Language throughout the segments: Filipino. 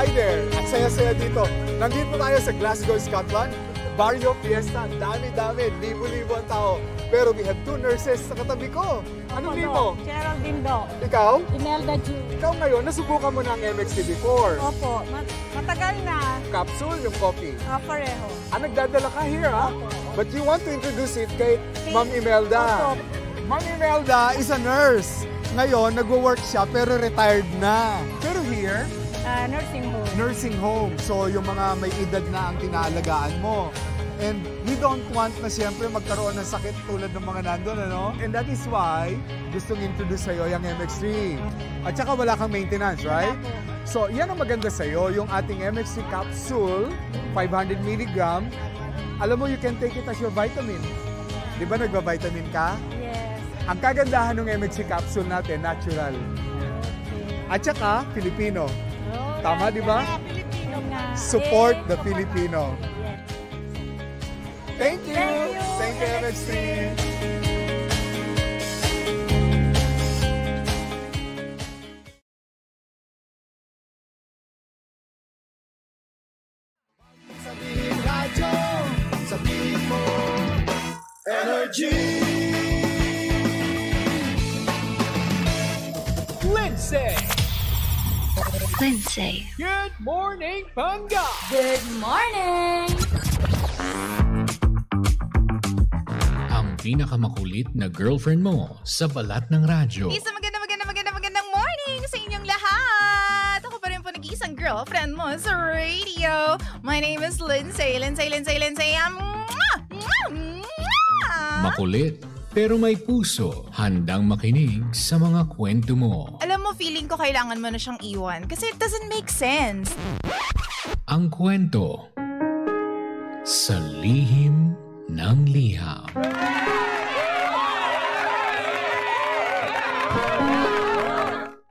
Hi there! At saya-saya dito. Nandito tayo sa Glasgow, Scotland. Barrio Fiesta. Dami-dami. Libo-libo ang tao. Pero we have two nurses sa katabi ko. Anong name mo? Geraldine Do. Ikaw? Imelda Ju. Ikaw ngayon, nasubukan mo na ang MXT before. Opo, matagal na. Capsule, yung coffee. Pareho. Nagdadala ka here, ha? Opo. But you want to introduce it kay Ma'am Imelda. Opo. Ma'am Imelda is a nurse. Ngayon, nagwo-work siya pero retired na. Pero here, Nursing home. nursing home. So, yung mga may edad na ang tinaalagaan mo. And we don't want na siyempre magkaroon ng sakit tulad ng mga nandun, ano? And that is why gustong introduce sa'yo yung MX3. At saka wala kang maintenance, right? So, yan ang maganda sa'yo, yung ating MX3 capsule, 500 mg. Alam mo, you can take it as your vitamin. Di ba nagba-vitamin ka? Yes. Ang kagandahan ng MX3 capsule natin, natural. Okay. At saka, Filipino. Tama, di ba? Filipino nga. Support the Filipino. Yes. Thank you! Thank you, MX3! Sabihin radyo, sabihin mo, energy! Lindsay. Good morning, Panga! Good morning! Ang pinakamakulit na girlfriend mo sa balat ng radyo. Isang magandang morning sa inyong lahat! Ako pa rin po nag-iisang girlfriend mo sa radio. My name is Lindsay. Makulit, pero may puso. Handang makinig sa mga kwento mo. Alam mo, feeling ko kailangan mo na siyang iwan kasi it doesn't make sense. Ang kwento sa lihim ng liham.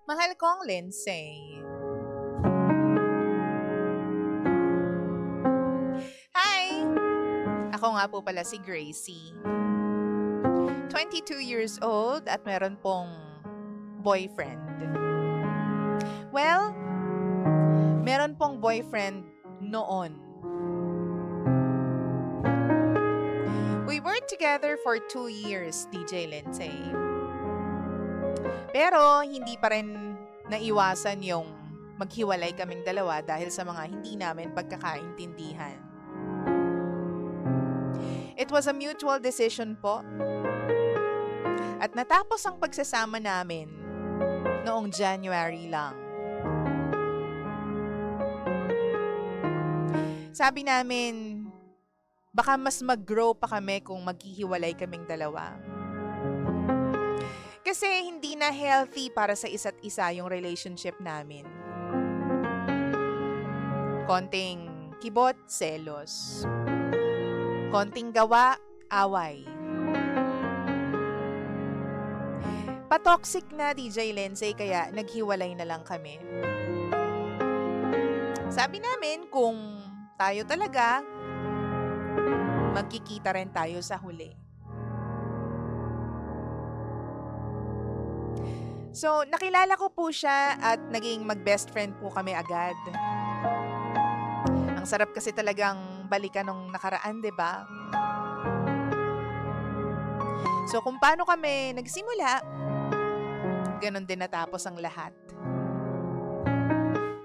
Mahal kong Lindsay. Hi! Ako nga po pala si Gracie. 22 years old at meron pong boyfriend. Well, meron pong boyfriend noon. We were together for 2 years, DJ Lindsay. Pero hindi pa rin naiwasan yung maghiwalay kaming dalawa dahil sa mga hindi namin pagkakaintindihan. It was a mutual decision po. At natapos ang pagsasama namin noong January lang. Sabi namin, baka mas mag-grow pa kami kung maghihiwalay kaming dalawa. Kasi hindi na healthy para sa isa't isa yung relationship namin. Konting kibot, selos. Konting gawa, away. Pa-toxic na, DJ Lindsay, kaya naghiwalay na lang kami. Sabi namin kung tayo talaga, magkikita rin tayo sa huli. So, nakilala ko po siya at naging mag-best friend po kami agad. Ang sarap kasi talagang balikan nung nakaraan, 'di ba? So, kung paano kami nagsimula, ganon din natapos ang lahat.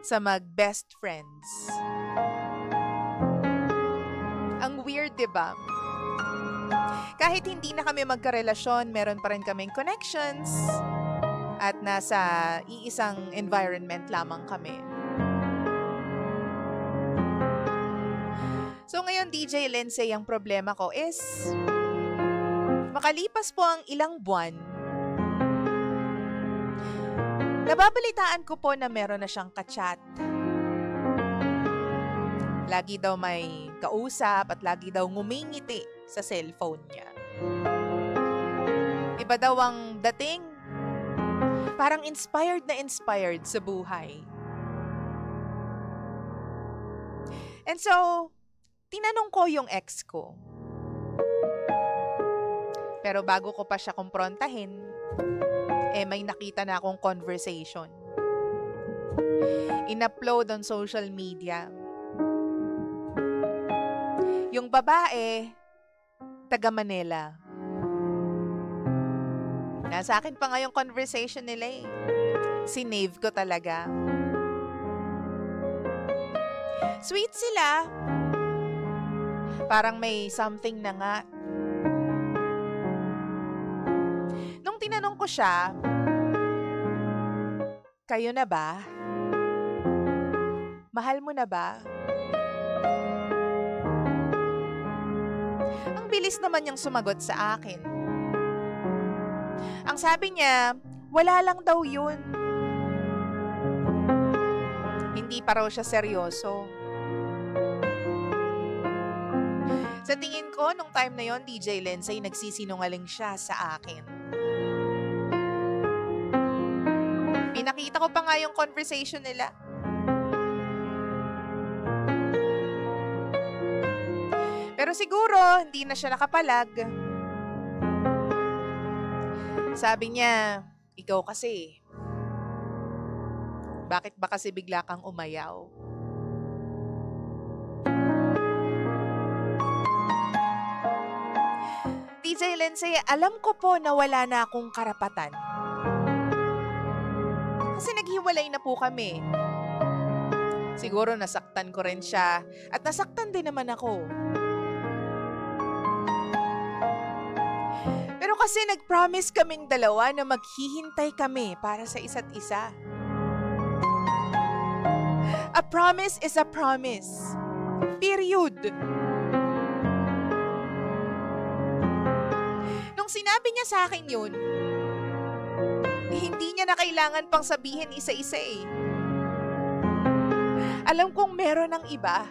Sa mag-best friends. Ang weird, 'di ba? Kahit hindi na kami magkarelasyon, meron pa rin kaming connections. At nasa iisang environment lamang kami. So ngayon, DJ Lindsay, ang problema ko is makalipas po ang ilang buwan, nababalitaan ko po na meron na siyang ka-chat. Lagi daw may kausap at lagi daw ngumingiti sa cellphone niya. Iba daw ang dating. Parang inspired na inspired sa buhay. And so, tinanong ko yung ex ko. Pero bago ko pa siya kumprontahin, may nakita na akong conversation. in-upload on social media. Yung babae, taga Manila. Nasa akin pa nga yung conversation nila eh. Sinave ko talaga. Sweet sila. Parang may something na nga. Nung tinanong ko siya, kayo na ba? Mahal mo na ba? Ang bilis naman niyang sumagot sa akin. Ang sabi niya, wala lang daw yun. Hindi pa raw siya seryoso. Sa tingin ko, nung time na yon, DJ Lindsay, nagsisinungaling siya sa akin. Pinakita ko pa nga yung conversation nila. Pero siguro, hindi na siya nakapalag. Sabi niya, ikaw kasi. Bakit ba kasi bigla kang umayaw? DJ Lindsay, alam ko po na wala na akong karapatan. Kasi naghiwalay na po kami. Siguro nasaktan ko rin siya at nasaktan din naman ako. Pero kasi nag-promise kaming dalawa na maghihintay kami para sa isa't isa. A promise is a promise. Period. Nung sinabi niya sa akin yun, hindi niya na kailangan pang sabihin isa-isa eh. Alam kong meron ng iba.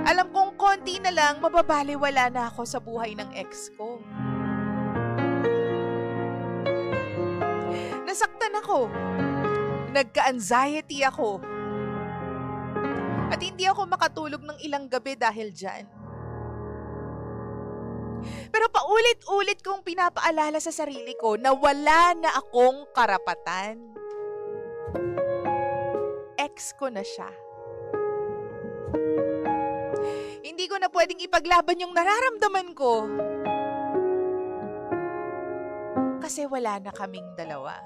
Alam kong konti na lang mababaliwala na ako sa buhay ng ex ko. Nasaktan ako. Nagka-anxiety ako. At hindi ako makatulog ng ilang gabi dahil dyan. Pero paulit-ulit kong pinapaalala sa sarili ko na wala na akong karapatan. Ex ko na siya. Hindi ko na pwedeng ipaglaban yung nararamdaman ko. Kasi wala na kaming dalawa.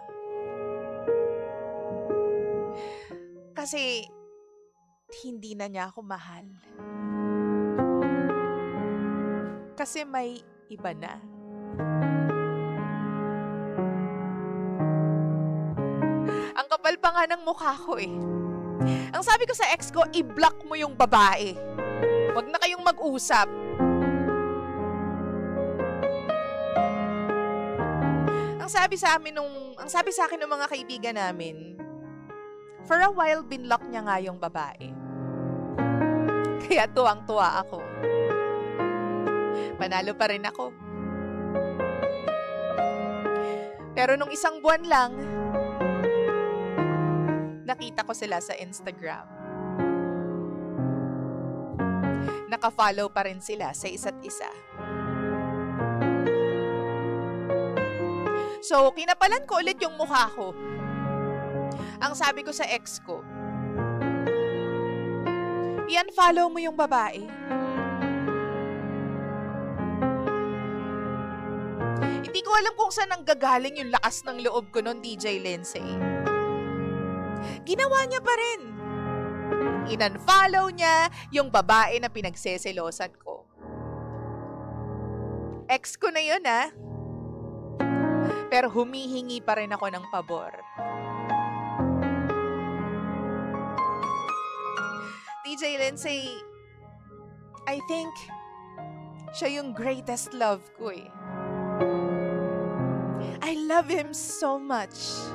Kasi hindi na niya ako mahal. Kasi may iba na. Ang kapal pa nga ng mukha ko eh. Ang sabi ko sa ex ko, i-block mo yung babae. Huwag na kayong mag-usap. Ang sabi sa akin ng mga kaibigan namin, for a while binlock niya nga yung babae. Kaya tuwang-tuwa ako. Panalo pa rin ako. Pero nung isang buwan lang, nakita ko sila sa Instagram. Naka-follow pa rin sila sa isa't isa. So, kinapalan ko ulit yung mukha ko. Ang sabi ko sa ex ko, i-unfollow mo yung babae. Hindi ko alam kung saan nanggagaling yung lakas ng loob ko noon, DJ Lindsay. Ginawa niya pa rin. In-unfollow niya yung babae na pinagseselosan ko. Ex ko na yun, ah. Pero humihingi pa rin ako ng pabor. DJ Lindsay, I think siya yung greatest love ko eh. I love him so much.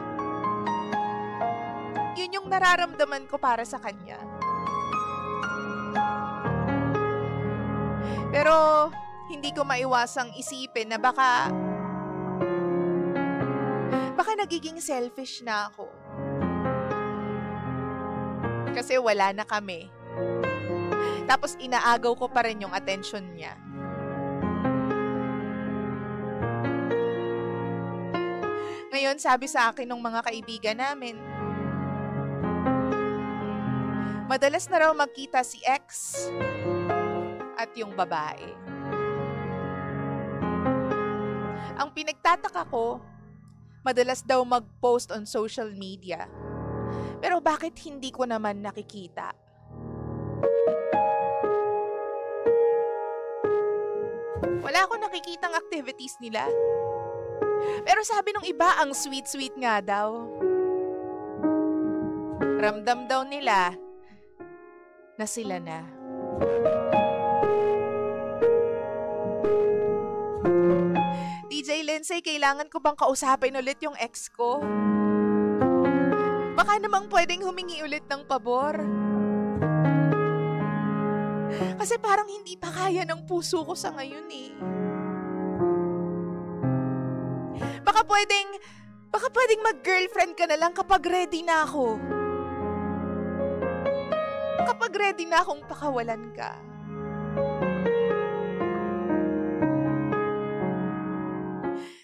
Yun yung nararamdaman ko para sa kanya. Pero hindi ko maiwasang isipin na baka nagiging selfish na ako. Kasi wala na kami. Tapos inaagaw ko pa rin yung attention niya. Ngayon, sabi sa akin ng mga kaibigan namin, madalas na raw magkita si ex at yung babae. Ang pinagtataka ko, madalas daw mag-post on social media. Pero bakit hindi ko naman nakikita? Wala akong nakikitang activities nila. Pero sabi nung iba, ang sweet-sweet nga daw. Ramdam daw nila na sila na. DJ Lindsay, kailangan ko bang kausapin ulit yung ex ko? Baka namang pwedeng humingi ulit ng pabor. Kasi parang hindi pa kaya ng puso ko sa ngayon eh. Baka pwedeng mag-girlfriend ka na lang kapag ready na ako. Kapag ready na akong pakawalan ka.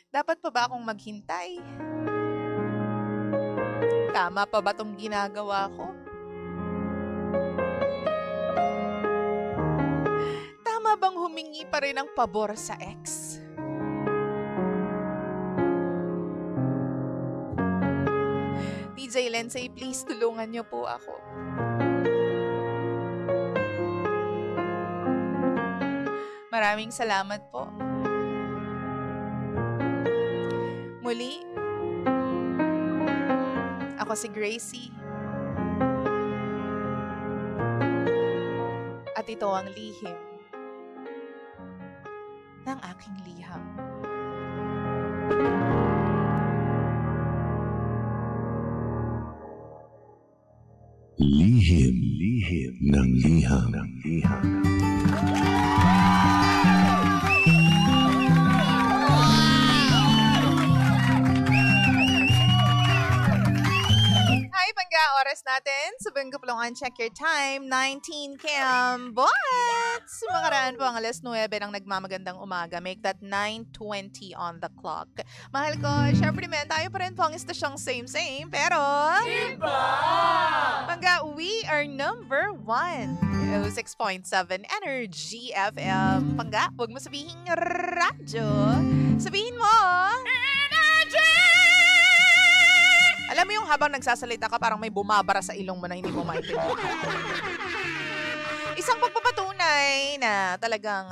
Dapat pa ba akong maghintay? Tama pa ba tong ginagawa ko? Tama bang humingi pa rin ng pabor sa ex? DJ Lindsay, please tulungan niyo po ako. Maraming salamat po. Muli, ako si Gracie. At ito ang lihim ng aking liham. Lihim ng liham. Hi, Pangga! Oras natin. Sabihin ko palungan, check your time. 19 Cam Bots! Makaraan po ang alas 9 ng nagmamagandang umaga. Make that 9:20 on the clock. Mahal ko, syempre naman, tayo pa rin po ang istasyong same-same, pero... Pangga, we are number 1. 6.7 Energy FM. Pangga, huwag mo sabihin radyo. Sabihin mo... Alam mo yung habang nagsasalita ka, parang may bumabara sa ilong mo na hindi mo maintindihan. Isang pagpapatunay na talagang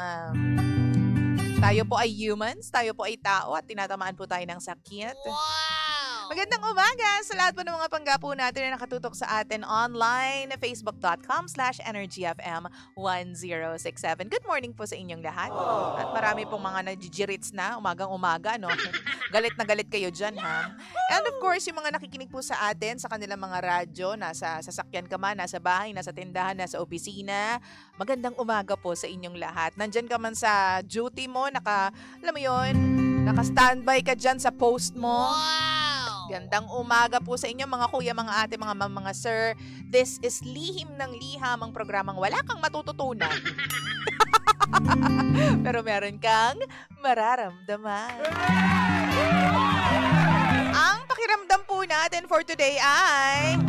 tayo po ay humans, tayo po ay tao at tinatamaan po tayo ng sakit. Wow! Magandang umaga sa lahat po ng mga panggapo natin na nakatutok sa atin online, facebook.com/energyfm1067. Good morning po sa inyong lahat. At marami pong mga nagigirits na umagang-umaga, no? Galit na galit kayo dyan, ha? And of course, yung mga nakikinig po sa atin sa kanilang mga radyo, nasa sasakyan ka man, nasa bahay, nasa tindahan, nasa opisina, magandang umaga po sa inyong lahat. Nandyan ka man sa duty mo, alam mo yun, naka-standby ka dyan sa post mo. Wow! Gandang umaga po sa inyo mga kuya, mga ate, mga ma'am, mga sir. This is Lihim ng Liham, ang programang wala kang matututunan. Pero meron kang mararamdaman. Ang pakiramdam po natin for today ay...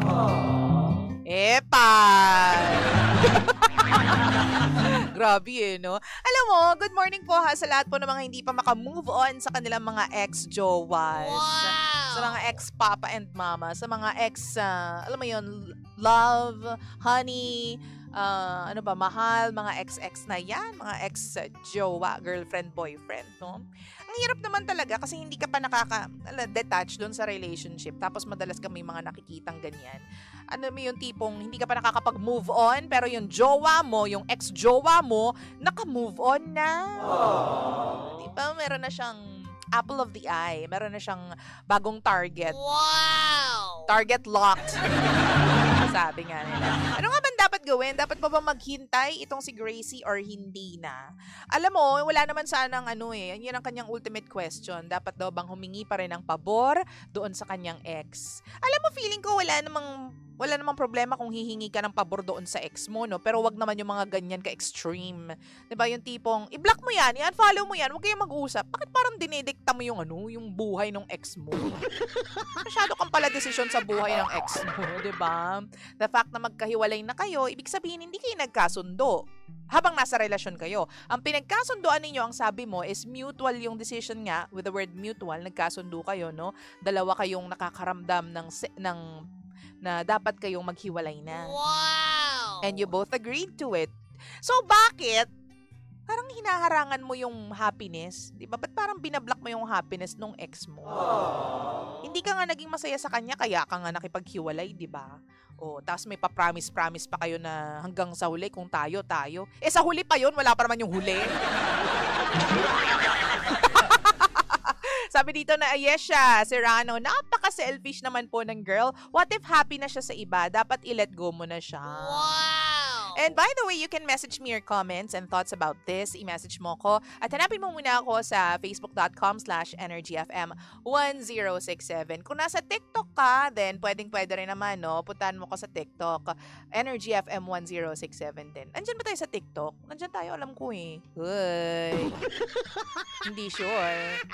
Grabe eh, no? Alam mo, good morning po ha sa lahat po ng mga hindi pa maka-move on sa kanilang mga ex-jowas. Wow! Sa mga ex-papa and mama. Sa mga ex, alam mo yun, love, honey, mahal, mga ex-ex na yan, mga ex-jowa, girlfriend, boyfriend, no? Ang hirap naman talaga kasi hindi ka pa nakaka-detach doon sa relationship. Tapos madalas ka may mga nakikitang ganyan. Ano mo yung tipong hindi ka pa nakakapag-move on, pero yung jowa mo, yung ex-jowa mo, naka-move on na. Diba? Meron na siyang apple of the eye. Meron na siyang bagong target. Wow! Target locked. Sabi nga nila. Ano nga ba dapat gawin? Dapat pa ba maghintay itong si Gracie or hindi na? Alam mo, wala naman sanang yan ang kanyang ultimate question. Dapat daw bang humingi pa rin ng pabor doon sa kanyang ex? Alam mo, feeling ko wala namang Wala namang problema kung hihingi ka ng pabor doon sa ex mo, no? Pero wag naman yung mga ganyan ka-extreme. 'Di ba? Yung tipong, i-block mo yan, i-unfollow mo yan, huwag kayong mag-uusap. Bakit parang dinidikta mo yung yung buhay ng ex mo? Masyado kang pala desisyon sa buhay ng ex mo, 'di ba? The fact na magkahiwalay na kayo, ibig sabihin hindi kayo nagkasundo habang nasa relasyon kayo. Ang pinagkasundoan ninyo, ang sabi mo, is mutual yung decision nga. With the word mutual, nagkasundo kayo, no? Dalawa kayong nakakaramdam ng na dapat kayong maghiwalay na. Wow! And you both agreed to it. So, bakit? Parang hinaharangan mo yung happiness. Di ba? Ba't parang binablock mo yung happiness nung ex mo? Hindi ka nga naging masaya sa kanya, kaya ka nga nakipaghiwalay, di ba? O, tapos may pa-promise pa kayo na hanggang sa huli, kung tayo. Eh, sa huli pa yun, wala pa naman yung huli. Sabi dito na, Ayesha Serrano, napaka-selfish naman po ng girl. What if happy na siya sa iba? Dapat i-let go mo na siya. Wow! And by the way, you can message me your comments and thoughts about this. I-message mo ko. At hanapin mo muna ako sa facebook.com/energyfm1067. Kung nasa TikTok ka, then pwede rin naman, no? Puntahan mo ko sa TikTok. EnergyFM1067 din. Andyan ba tayo sa TikTok? Andyan tayo, alam ko eh. Uy. Hindi sure.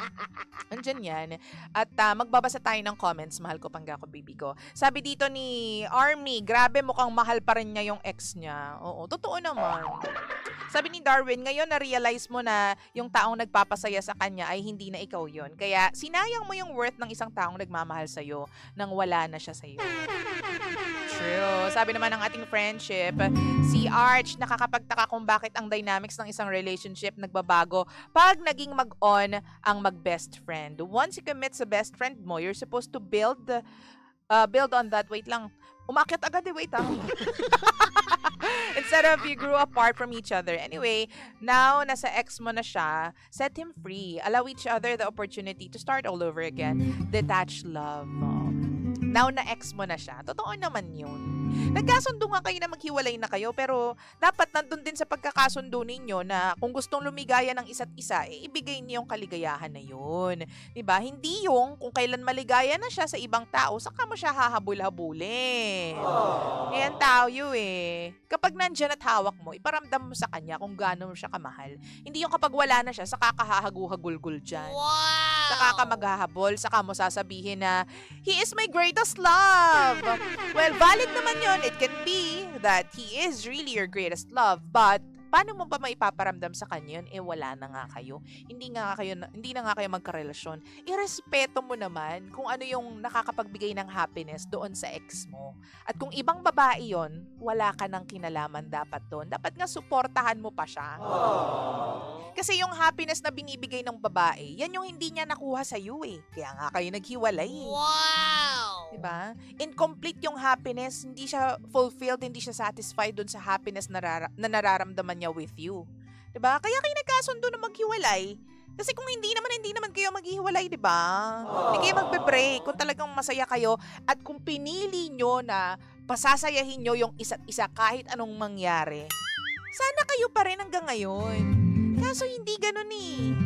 Andyan yan. At magbabasa tayo ng comments. Mahal ko pangga ko, baby ko. Sabi dito ni Army, grabe mukhang mahal pa rin niya yung ex niya. Oo, totoo naman. Sabi ni Darwin, ngayon na-realize mo na yung taong nagpapasaya sa kanya ay hindi na ikaw yon. Kaya sinayang mo yung worth ng isang taong nagmamahal sa'yo nang wala na siya sa'yo. True. Sabi naman ng ating friendship, si Arch, nakakapagtaka kung bakit ang dynamics ng isang relationship nagbabago pag naging mag-on ang mag-best friend. Once you commit sa best friend mo, you're supposed to build on that. Wait lang. Umakyat agad eh. Wait lang. Instead of you grew apart from each other. Anyway, now nasa ex mo na siya, set him free. Allow each other the opportunity to start all over again. Detach love. Now na ex mo na siya. Totoo naman yun. Nagkasundo nga kayo na maghiwalay na kayo, pero dapat nandun din sa pagkakasundo ninyo na kung gustong lumigaya ng isa't isa, ibigay niyo yung kaligayahan na yun. Diba? Hindi yung kung kailan maligaya na siya sa ibang tao, saka mo siya hahabol-habulin. Yan tayo eh. Kapag nandyan at hawak mo, iparamdam mo sa kanya kung gaano mo siya kamahal. Hindi yung kapag wala na siya, saka kahahagu-hagulgul dyan. Wow! Saka ka maghahabol, saka mo sasabihin na, he is my greatest love. Well, valid naman yun. It can be that he is really your greatest love, but paano mo ba maipaparamdam sa kanya yun? Eh, wala na nga kayo. Hindi na nga kayo magkarelasyon. Irespeto mo naman kung ano yung nakakapagbigay ng happiness doon sa ex mo. At kung ibang babae yon, wala ka ng kinalaman dapat doon. Dapat nga suportahan mo pa siya. Kasi yung happiness na binibigay ng babae, yan yung hindi niya nakuha sa iyo eh. Kaya nga kayo naghiwalay. Wow! Diba? Incomplete yung happiness, hindi siya fulfilled, hindi siya satisfied doon sa happiness na nararamdaman niya with you. 'Di ba? Kaya kayo nagkasundo na maghiwalay. Kasi kung hindi naman kayo maghiwalay, 'di ba? Hindi kayo magbe-break kung talagang masaya kayo at kung pinili nyo na pasasayahin nyo yung isa't isa kahit anong mangyari. Sana kayo pa rin hanggang ngayon. Kaso hindi ganun eh.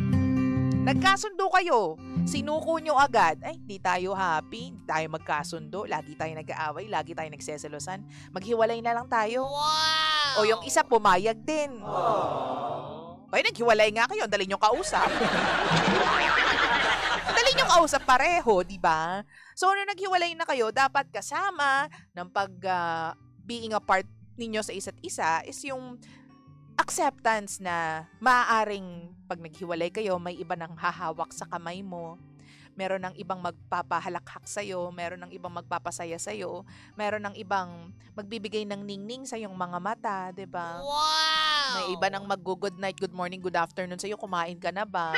Nagkasundo kayo. Sinuko nyo agad. Ay, di tayo happy. Di tayo magkasundo. Lagi tayo nag-aaway. Lagi tayo nagseselosan. Maghiwalay na lang tayo. Wow! O yung isa pumayag din. Ay, naghiwalay nga kayo. Dali nyo kausap. Dali nyo kausap pareho, di ba? So, nung naghiwalay na kayo, dapat kasama ng being apart ninyo sa isa't isa is yung acceptance na maaaring pag naghiwalay kayo, may iba nang hahawak sa kamay mo. Meron ng ibang magpapahalakhak sa'yo, meron ng ibang magpapasaya sa'yo, meron ng ibang magbibigay ng ningning sa iyong mga mata, di ba? Wow! May iba nang mag-good night, good morning, good afternoon sa'yo, kumain ka na ba?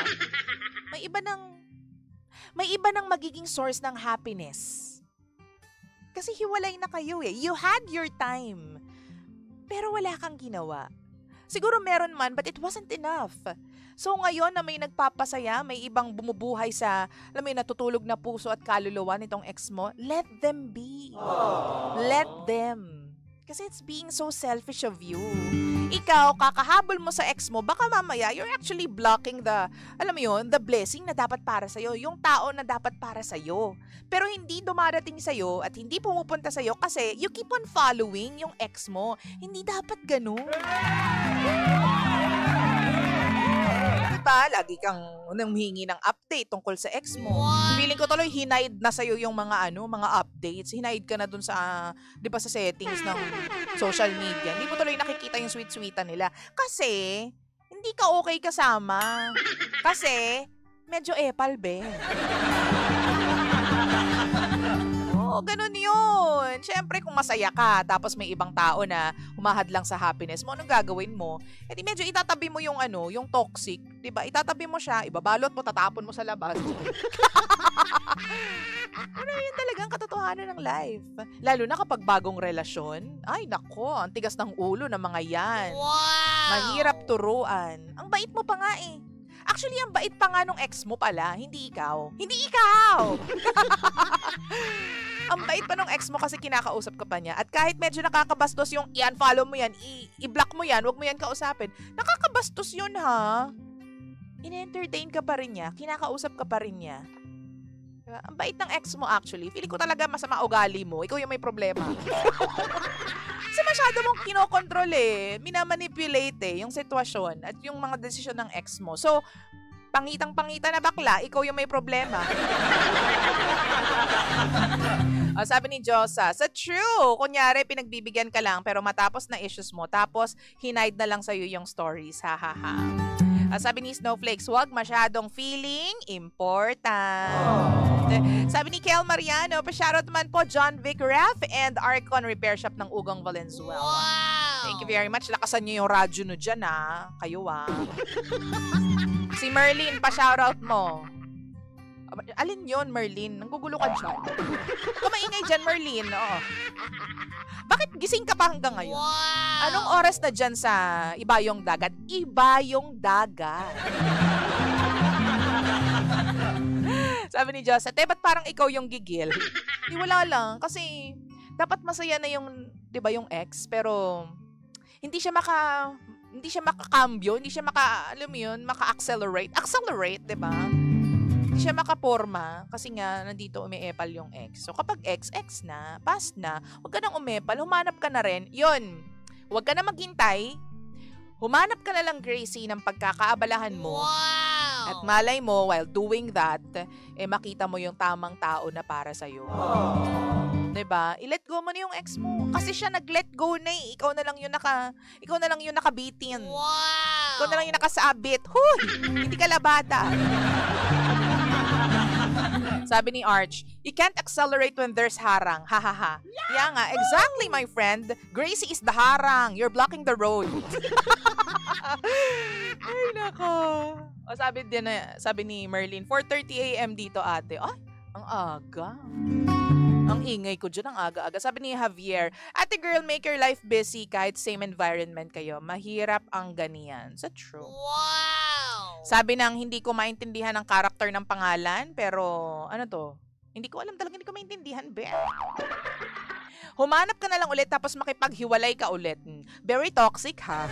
May iba nang magiging source ng happiness. Kasi hiwalay na kayo eh. You had your time. Pero wala kang ginawa. Siguro meron man, but it wasn't enough. So ngayon na may nagpapasaya, may ibang bumubuhay sa, natutulog na puso at kaluluwa nitong ex mo, let them be. Let them. Kasi it's being so selfish of you. Ikaw, kakahabol mo sa ex mo, baka mamaya, you're actually blocking the, alam mo yun, the blessing na dapat para sa'yo, yung tao na dapat para sa'yo. Pero hindi dumarating sa'yo at hindi pumupunta sa'yo kasi you keep on following yung ex mo. Hindi dapat ganun. Diba? Lagi kang humingi ng update tungkol sa ex mo. Feeling ko tuloy hinaid na sa'yo yung mga mga updates. Hinaid ka na dun sa, di ba sa settings ng social media. Hindi mo tuloy nakikita yung sweet-sweetan nila. Kasi, hindi ka okay kasama. Kasi, medyo epal, be. Oo, ganun yun. Siyempre, kung masaya ka, tapos may ibang tao na humahadlang sa happiness mo, anong gagawin mo? Eh di medyo itatabi mo yung yung toxic, 'di ba? Itatabi mo siya, ibabalot mo, tatapon mo sa labas. Yun talagang katotohanan ng life. Lalo na kapag bagong relasyon, ay nako, ang tigas ng ulo ng mga yan. Wow! Mahirap turuan. Ang bait mo pa nga eh. Actually, ang bait pa nga nung ex mo pala, hindi ikaw. Hindi ikaw! Ang bait pa nung ex mo kasi kinakausap ka pa niya. At kahit medyo nakakabastos yung i-unfollow mo yan, i-block mo yan, wag mo yan kausapin. Nakakabastos yun ha. In-entertain ka pa rin niya, kinakausap ka pa rin niya. Diba? Ang bait ng ex mo actually. Feeling ko talaga masama ugali mo. Ikaw yung may problema. Kasi masyado mong kinokontrol eh. Minamanipulate yung sitwasyon at yung mga desisyon ng ex mo. So, pangitang-pangita na bakla, ikaw yung may problema. Sabi ni Josa, sa true, kunyari pinagbibigyan ka lang pero matapos na issues mo, tapos hinaid na lang sa'yo yung stories. Ha ha ha. Sabi ni Snowflakes, huwag masyadong feeling important. Sabi ni Kel Mariano, pa-shoutout naman po John Vic Ref and Arcon Repair Shop ng Ugong Valenzuela. Wow! Thank you very much. Lakasan nyo yung radyo nyo dyan ha. Kayo Si Merlin, pa-shoutout mo. Alin yon Merlin? Nanggugulo ka dyan. Kumaingay dyan, Merlin. Oo. Bakit gising ka pa hanggang ngayon? Wow! Anong oras na dyan sa Ibayong Dagat? Ibayong Dagat. Sabi ni Josette, ba't parang ikaw yung gigil? Wala lang. Kasi dapat masaya na yung, di ba, yung ex. Pero hindi siya makakambyo, hindi siya alam mo yun, maka-accelerate. Accelerate, di ba? Hindi siya makaporma kasi nga nandito umiepal yung ex. So kapag ex na, past na, huwag ka nang umepal, humanap ka na rin. Yun, huwag ka na maghintay. Humanap ka na lang, Gracie, ng pagkakaabalahan mo. Wow! At malay mo, while doing that, makita mo yung tamang tao na para sa'yo. Diba? I-let go mo na yung ex mo. Kasi siya nag-let go na eh. Ikaw na lang yung nakabitin. Wow! Ikaw na lang yung nakasabit. Huy! Hindi ka labada. Sabi ni Arch, you can't accelerate when there's harang. Ha ha ha. Yeah nga, exactly my friend. Gracie is the harang. You're blocking the road. Ay nako. Sabi ni Merlin, 4:30 AM dito ate. Ay, ang aga. Ang ingay ko dyan, ang aga-aga. Sabi ni Javier, ate girl, make your life busy kahit same environment kayo. Mahirap ang ganiyan. Sa true. Wow! Sabi nang hindi ko maintindihan ang karakter ng pangalan, pero ano to? Hindi ko alam talaga, hindi ko maintindihan, be. Humanap ka na lang ulit tapos makipaghiwalay ka ulit. Very toxic, ha?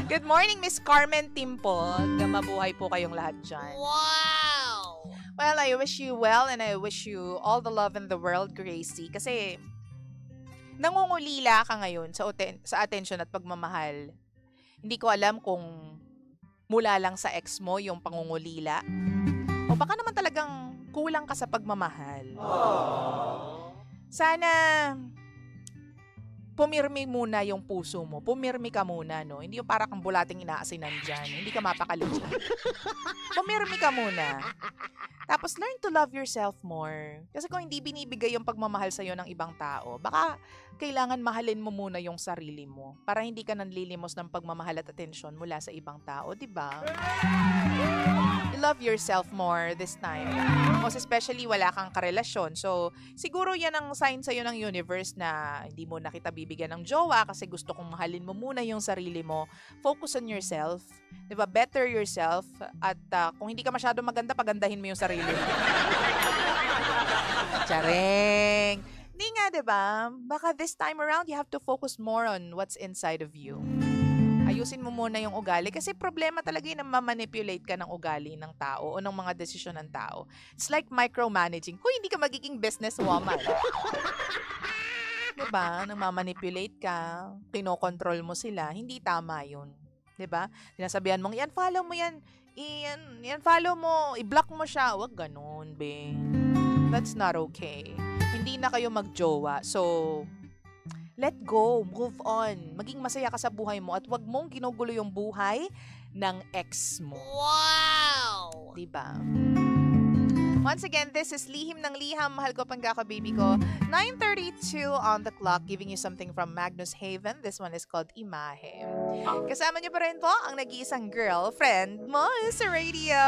Good morning, Miss Carmen Timple. Mabuhay po kayong lahat dyan. Wow! Well, I wish you well and I wish you all the love in the world, Gracie. Kasi nangungulila ka ngayon sa attention at pagmamahal. Hindi ko alam kung mula lang sa ex mo yung pangungulila. O baka naman talagang kulang ka sa pagmamahal. Sana pumirmi muna yung puso mo. Pumirmi ka muna, no? Hindi yung para kang bulating inaasinan dyan. Hindi ka mapakali dyan. Pumirmi ka muna. Tapos, learn to love yourself more. Kasi kung hindi binibigay yung pagmamahal sa'yo ng ibang tao, baka kailangan mahalin mo muna yung sarili mo para hindi ka nanlilimos ng pagmamahal at atensyon mula sa ibang tao, di ba? Love yourself more this time. Most especially, wala kang karelasyon. So, siguro yan ang sign sa'yo ng universe na hindi mo na kita bibigyan ng jowa kasi gusto kong mahalin mo muna yung sarili mo. Focus on yourself. Diba? Better yourself. At kung hindi ka masyado maganda, pagandahin mo yung sarili mo. Charing! Hindi nga, diba? Baka this time around, you have to focus more on what's inside of you. Ayusin mo muna yung ugali kasi problema talaga yun na mamanipulate ka ng ugali ng tao o ng mga desisyon ng tao. It's like micromanaging. Kung hindi ka magiging businesswoman. Diba? Nang mamanipulate ka, kinokontrol mo sila, hindi tama yun. Diba? Sinasabihan mong, yan, follow mo yan. Yan, follow mo. I-block mo siya. Wag ganun, be. That's not okay. Hindi na kayo magjowa. So, let go. Move on. Maging masaya ka sa buhay mo at wag mong ginugulo yung buhay ng ex mo. Wow! Diba? Once again, this is Lihim ng Liham. Mahal ko, pangkaka-baby ko. 9:32 on the clock, giving you something from Magnus Haven. This one is called Imahe. Kasama niyo pa rin po ang nag-iisang girlfriend mo sa radio.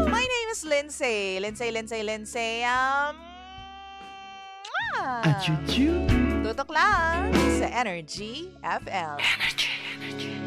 My name is Lindsay. Lindsay. Achuchu. Tutok lang sa Energy FM. Energy.